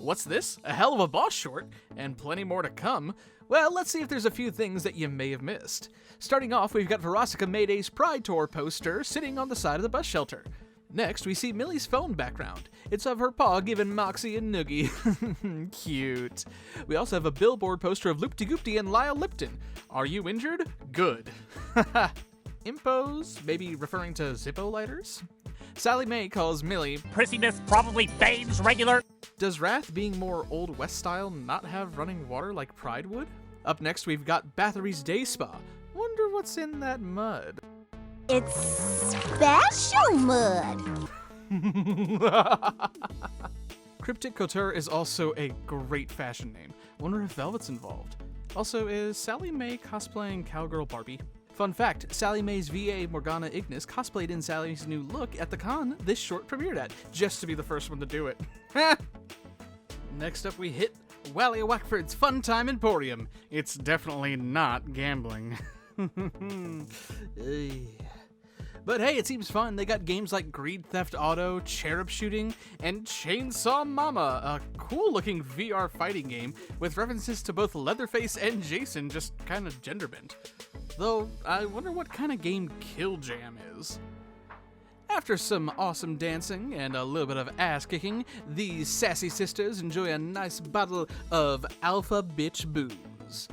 What's this? A hell of a boss short, and plenty more to come. Well, let's see if there's a few things that you may have missed. Starting off, we've got Verosika Mayday's Pride Tour poster sitting on the side of the bus shelter. Next, we see Millie's phone background. It's of her paw giving Moxxie a noogie. Cute. We also have a billboard poster of Loopty-Goopty and Lyle Lipton. Are you injured? Good. Impos, maybe referring to Zippo lighters? Sally Mae calls Millie Prissiness probably bathes regular. Does Wrath being more Old West style not have running water like Pride would? Up next, we've got Bathory's Day Spa. Wonder what's in that mud. It's special mud. Cryptic Couture is also a great fashion name. Wonder if Velvet's involved. Also, is Sally Mae cosplaying Cowgirl Barbie? Fun fact, Sally Mae's VA Morgana Ignis cosplayed in Sally's new look at the con this short premiered at, just to be the first one to do it. Next up we hit Wally Wackford's Fun Time Emporium. It's definitely not gambling. But hey, it seems fun. They got games like Greed Theft Auto, Cherub Shooting, and Chainsaw Mama, a cool-looking VR fighting game with references to both Leatherface and Jason, just kind of gender-bent. Though, I wonder what kind of game Kill Jam is. After some awesome dancing and a little bit of ass-kicking, these sassy sisters enjoy a nice bottle of Alpha Bitch Booze.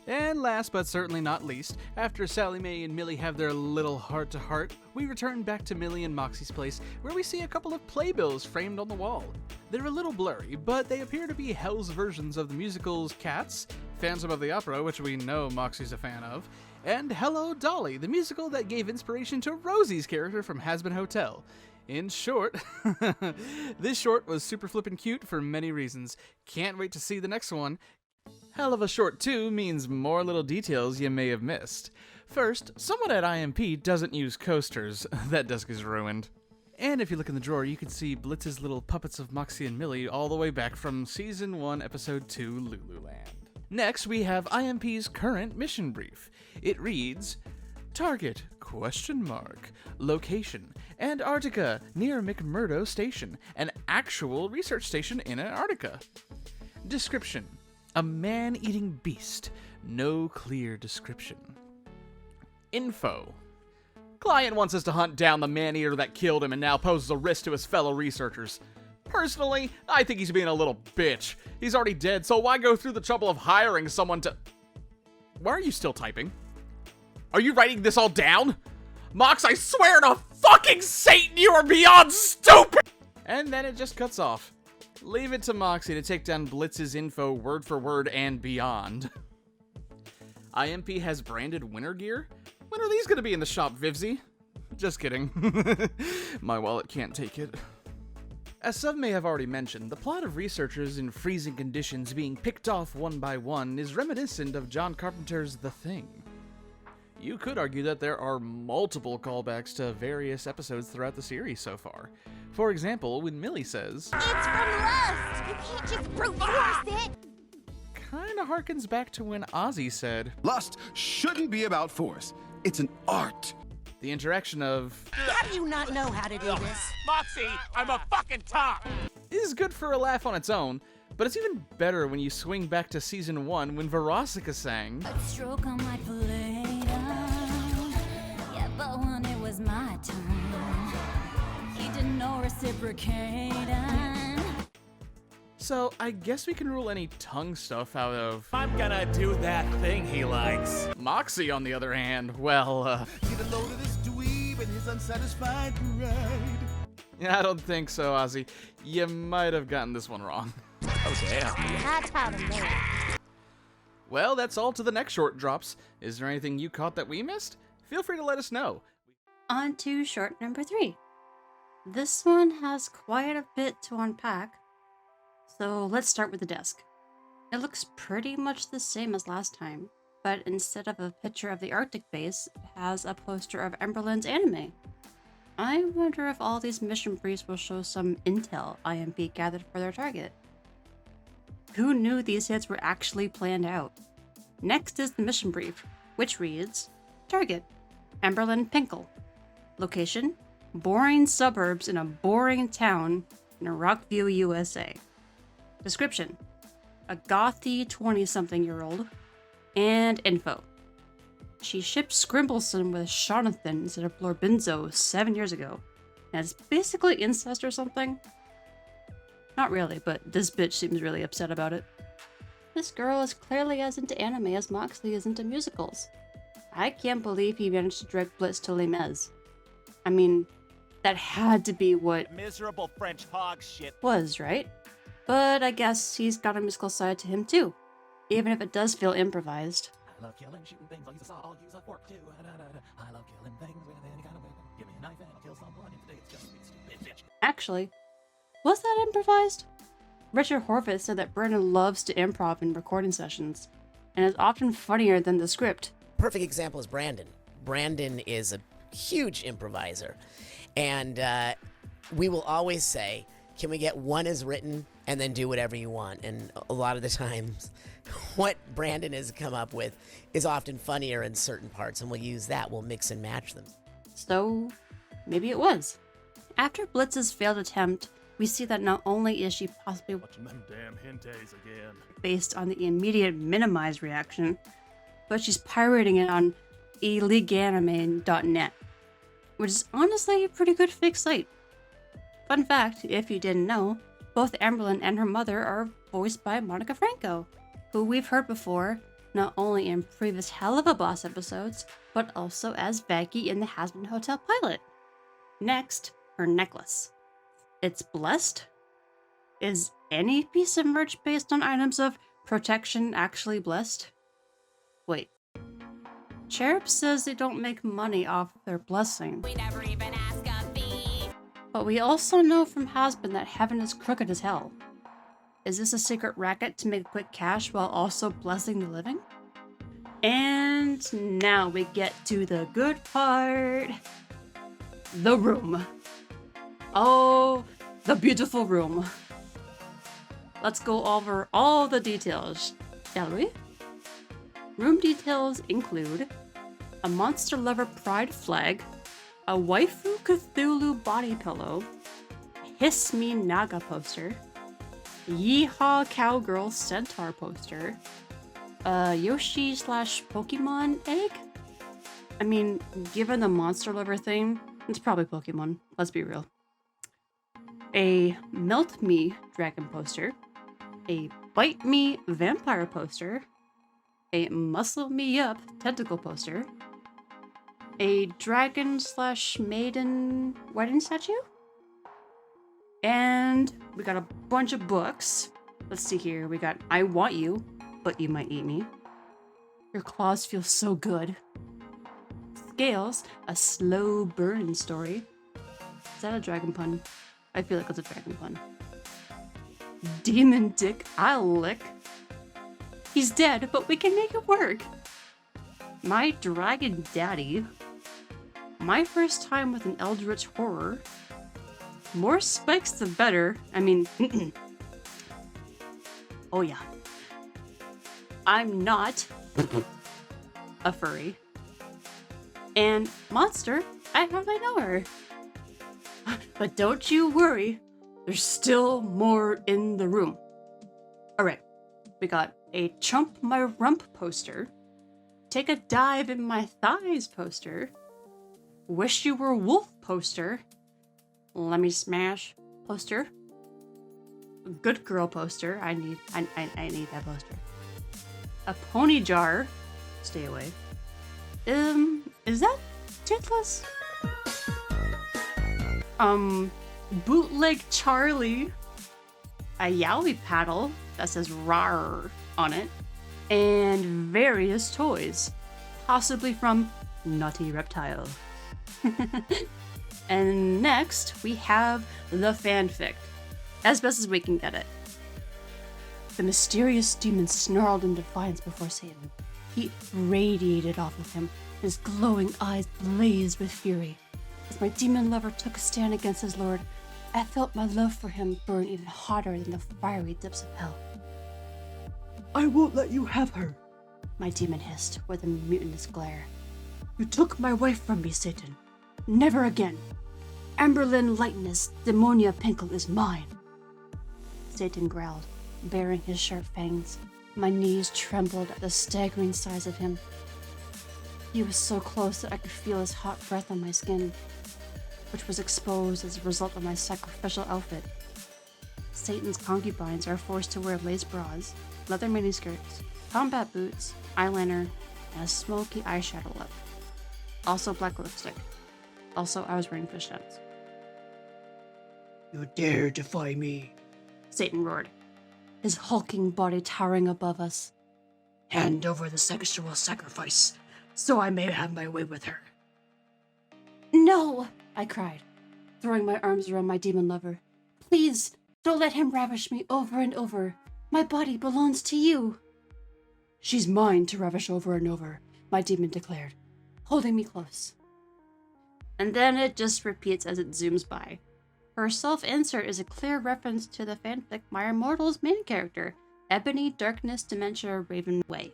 And last but certainly not least, after Sally Mae and Millie have their little heart-to-heart, we return back to Millie and Moxxie's place, where we see a couple of playbills framed on the wall. They're a little blurry, but they appear to be Hell's versions of the musicals Cats, Phantom of the Opera, which we know Moxxie's a fan of, and Hello, Dolly, the musical that gave inspiration to Rosie's character from Hazbin Hotel. In short, this short was super flippin' cute for many reasons. Can't wait to see the next one. Hell of a short too means more little details you may have missed. First, someone at IMP doesn't use coasters. That desk is ruined. And if you look in the drawer, you can see Blitz's little puppets of Moxxie and Millie all the way back from Season 1, Episode 2, Lululand. Next, we have IMP's current mission brief. It reads, Target, ? Location, Antarctica, near McMurdo Station, an actual research station in Antarctica. Description, a man-eating beast, no clear description. Info, client wants us to hunt down the man-eater that killed him and now poses a risk to his fellow researchers. Personally, I think he's being a little bitch. He's already dead, so why go through the trouble of hiring someone to... Why are you still typing? Are you writing this all down? Mox, I swear to fucking Satan, you are beyond stupid! And then it just cuts off. Leave it to Moxxie to take down Blitz's info word for word and beyond. IMP has branded winter gear? When are these gonna be in the shop, Vivzie? Just kidding. My wallet can't take it. As some may have already mentioned, the plot of researchers in freezing conditions being picked off one by one is reminiscent of John Carpenter's The Thing. You could argue that there are multiple callbacks to various episodes throughout the series so far. For example, when Millie says, It's from lust. You can't just brute force it. Kinda harkens back to when Ozzy said, Lust shouldn't be about force. It's an art. The interaction of, How do you not know how to do this? Moxxie, I'm a fucking top. is good for a laugh on its own, but it's even better when you swing back to Season 1 when Verosika sang, Stroke on my plate, yeah, but when it was my turn, he did no reciprocating. So I guess we can rule any tongue stuff out of I'm gonna do that thing he likes. Moxxie, on the other hand. Well, Get a load of this dweeb and his unsatisfied pride. I don't think so, Ozzy. You might have gotten this one wrong. Oh, damn. I taught him that. Well, that's all to the next short drops. Is there anything you caught that we missed? Feel free to let us know. On to short number 3. This one has quite a bit to unpack. So let's start with the desk. It looks pretty much the same as last time, but instead of a picture of the Arctic base, it has a poster of Emberland's anime. I wonder if all these mission briefs will show some intel IMP gathered for their target. Who knew these hits were actually planned out? Next is the mission brief, which reads, Target, Emberland Pinkle. Location, boring suburbs in a boring town in Rockview, USA. Description: a gothy 20-something-year-old. And info: she shipped Scrimbleson with Jonathan instead of Blorbenzo 7 years ago. And it's basically incest or something. Not really, but this bitch seems really upset about it. This girl is clearly as into anime as Moxxie is into musicals. I can't believe he managed to drag Blitz to Les Mis. I mean, that had to be what Miserable French hog shit. was, right? But I guess he's got a musical side to him too, even if it does feel improvised. I love killing, shooting things. I'll use a saw, I'll use a fork too. I love killing things with any kind of weapon. Give me a knife and I'll kill someone. And today it's just me, stupid bitch. Actually, was that improvised? Richard Horvitz said that Brandon loves to improv in recording sessions, and is often funnier than the script. Perfect example is Brandon. Brandon is a huge improviser. And we will always say, can we get one as written and then do whatever you want? And a lot of the times, what Brandon has come up with is often funnier in certain parts, and we'll use that. We'll mix and match them. So, maybe it was. After Blitz's failed attempt, we see that not only is she possibly Watching them damn hentais again. based on the immediate minimized reaction, but she's pirating it on illeganime.net, which is honestly a pretty good fake site. Fun fact, if you didn't know, both Amberlynn and her mother are voiced by Monica Franco, who we've heard before, not only in previous Helluva Boss episodes, but also as Vaggie in the Hazbin Hotel pilot. Next, her necklace. It's blessed? Is any piece of merch based on items of protection actually blessed? Wait. Cherub says they don't make money off of their blessing. We never even ask a fee. But we also know from Hazbin that heaven is crooked as hell. Is this a secret racket to make quick cash while also blessing the living? And now we get to the good part. The room. Oh, the beautiful room. Let's go over all the details, shall we? Room details include a Monster Lover Pride flag, a Waifu Cthulhu body pillow, a Hiss Me Naga poster, a Yeehaw Cowgirl Centaur poster, a Yoshi/Pokemon egg? I mean, given the Monster Lover thing, it's probably Pokemon, let's be real. A Melt Me dragon poster, a Bite Me vampire poster, a Muscle Me Up tentacle poster, a dragon/maiden wedding statue, and we got a bunch of books. Let's see here, we got I Want You, But You Might Eat Me, Your Claws Feel So Good, Scales, a slow burn story. Is that a dragon pun? I feel like it's a dragon pun. Demon Dick I'll Lick. He's dead, but we can make it work. My Dragon Daddy. My First Time with an Eldritch Horror. More spikes the better. I mean, oh yeah. I'm not a furry. And Monster, I hardly know her. But don't you worry, there's still more in the room. Alright, we got a Chump My Rump poster, Take a Dive in My Thighs poster, Wish You Were Wolf poster, Let Me Smash poster, Good Girl poster, I need that poster, a Pony Jar, stay away, is that Toothless? Bootleg Charlie, a Yowie paddle that says RAR on it, and various toys, possibly from Naughty Reptile. And next, we have the fanfic, as best as we can get it. The mysterious demon snarled in defiance before Satan. Heat radiated off of him, his glowing eyes blazed with fury. As my demon lover took a stand against his lord, I felt my love for him burn even hotter than the fiery depths of hell. I won't let you have her, my demon hissed with a mutinous glare. You took my wife from me, Satan. Never again. Amberlynn Lightness, Demonia Pinkle is mine. Satan growled. baring his sharp fangs. My knees trembled at the staggering size of him. He was so close that I could feel his hot breath on my skin, which was exposed as a result of my sacrificial outfit. Satan's concubines are forced to wear lace bras, leather miniskirts, combat boots, eyeliner, and a smoky eyeshadow lip. Also black lipstick. Also, I was wearing fishnets. You dare defy me? Satan roared, his hulking body towering above us. Hand over the sexual sacrifice, so I may have my way with her. No, I cried, throwing my arms around my demon lover. Please, don't let him ravish me over and over. My body belongs to you. She's mine to ravish over and over, my demon declared, holding me close. And then it just repeats as it zooms by. Her self-insert is a clear reference to the fanfic My Immortal's main character, Ebony Darkness Dementia Raven Way.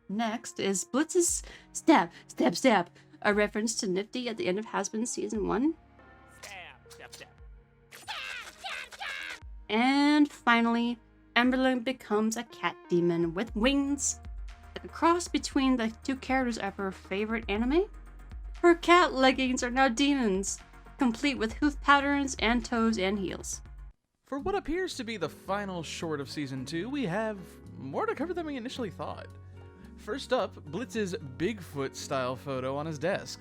Next is Blitz's Stab, Stab, Stab, a reference to Niffty at the end of Hazbin Season 1. Stab, stab, stab. And finally, Emberlin becomes a cat demon with wings. A cross between the two characters of her favorite anime. Her cat leggings are now demons, complete with hoof patterns and toes and heels. For what appears to be the final short of Season 2, we have more to cover than we initially thought. First up, Blitz's Bigfoot-style photo on his desk.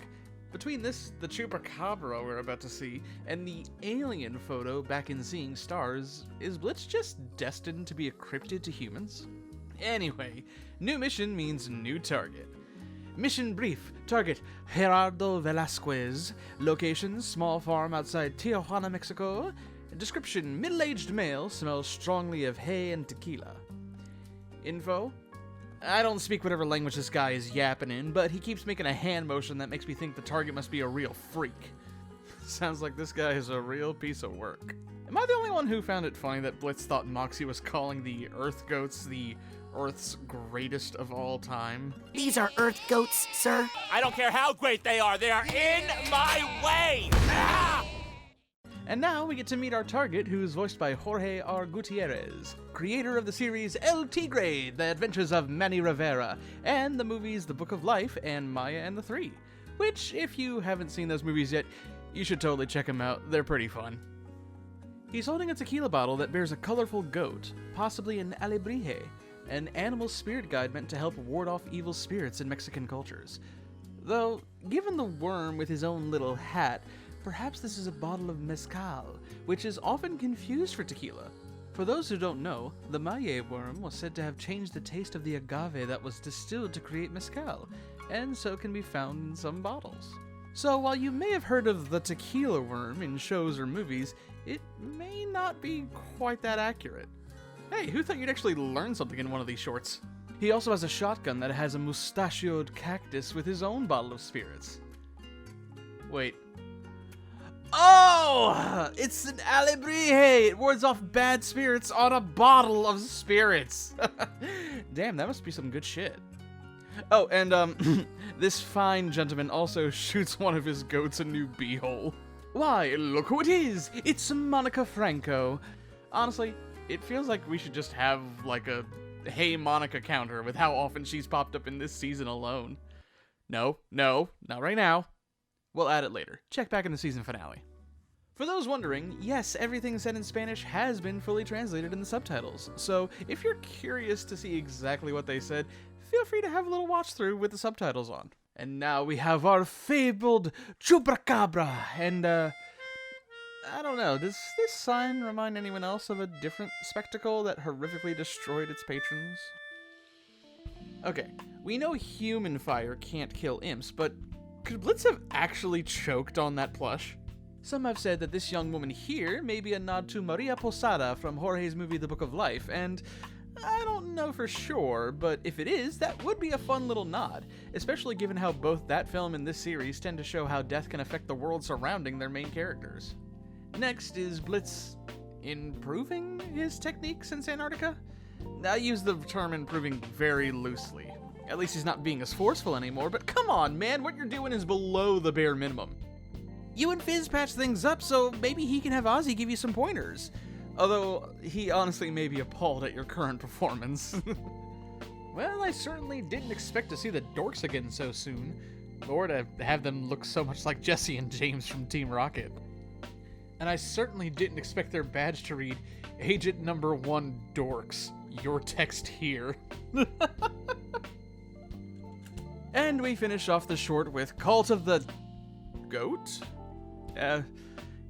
Between this, the Chupacabra we're about to see, and the alien photo back in Seeing Stars, is Blitz just destined to be a cryptid to humans? Anyway, new mission means new target. Mission brief. Target, Gerardo Velasquez. Location, small farm outside Tijuana, Mexico. Description, middle-aged male, smells strongly of hay and tequila. Info, I don't speak whatever language this guy is yapping in, but he keeps making a hand motion that makes me think the target must be a real freak. Sounds like this guy is a real piece of work. Am I the only one who found it funny that Blitz thought Moxxie was calling the Earth Goats the Earth's greatest of all time? These are Earth goats, sir. I don't care how great they are in my way! Ah! And now we get to meet our target, who's voiced by Jorge R. Gutierrez, creator of the series El Tigre, The Adventures of Manny Rivera, and the movies The Book of Life and Maya and the Three, which, if you haven't seen those movies yet, you should totally check them out. They're pretty fun. He's holding a tequila bottle that bears a colorful goat, possibly an alebrije, an animal spirit guide meant to help ward off evil spirits in Mexican cultures. Though, given the worm with his own little hat, perhaps this is a bottle of mezcal, which is often confused for tequila. For those who don't know, the maye worm was said to have changed the taste of the agave that was distilled to create mezcal, and so can be found in some bottles. So while you may have heard of the tequila worm in shows or movies, it may not be quite that accurate. Hey, who thought you'd actually learn something in one of these shorts? He also has a shotgun that has a mustachioed cactus with his own bottle of spirits. Wait. Oh! It's an alebrije! It wards off bad spirits on a bottle of spirits! Damn, that must be some good shit. Oh, and this fine gentleman also shoots one of his goats a new beehole. Why, look who it is! It's Monica Franco. Honestly, it feels like we should just have, like, a Hey Monica counter with how often she's popped up in this season alone. No, not right now. We'll add it later. Check back in the season finale. For those wondering, yes, everything said in Spanish has been fully translated in the subtitles, so if you're curious to see exactly what they said, feel free to have a little watch through with the subtitles on. And now we have our fabled Chupacabra, and I don't know, does this sign remind anyone else of a different spectacle that horrifically destroyed its patrons? Okay, we know human fire can't kill imps, but could Blitz have actually choked on that plush? Some have said that this young woman here may be a nod to Maria Posada from Jorge's movie The Book of Life, and I don't know for sure, but if it is, that would be a fun little nod, especially given how both that film and this series tend to show how death can affect the world surrounding their main characters. Next is Blitz improving his technique since Antarctica? I use the term improving very loosely. At least he's not being as forceful anymore, but come on, man, what you're doing is below the bare minimum. You and Fizz patch things up, so maybe he can have Ozzy give you some pointers. Although, he honestly may be appalled at your current performance. Well, I certainly didn't expect to see the dorks again so soon, or to have them look so much like Jesse and James from Team Rocket. And I certainly didn't expect their badge to read, Agent Number 1 Dorks, your text here. And we finish off the short with Cult of the... Goat?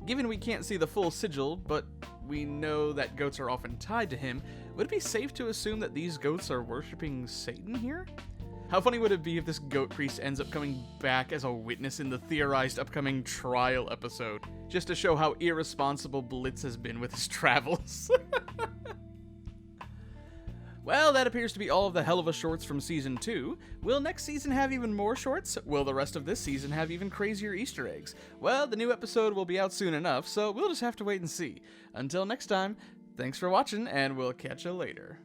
Given we can't see the full sigil, but we know that goats are often tied to him, would it be safe to assume that these goats are worshipping Satan here? How funny would it be if this goat priest ends up coming back as a witness in the theorized upcoming trial episode, just to show how irresponsible Blitz has been with his travels? Well, that appears to be all of the Helluva shorts from Season 2. Will next season have even more shorts? Will the rest of this season have even crazier Easter eggs? Well, the new episode will be out soon enough, so we'll just have to wait and see. Until next time, thanks for watching, and we'll catch you later.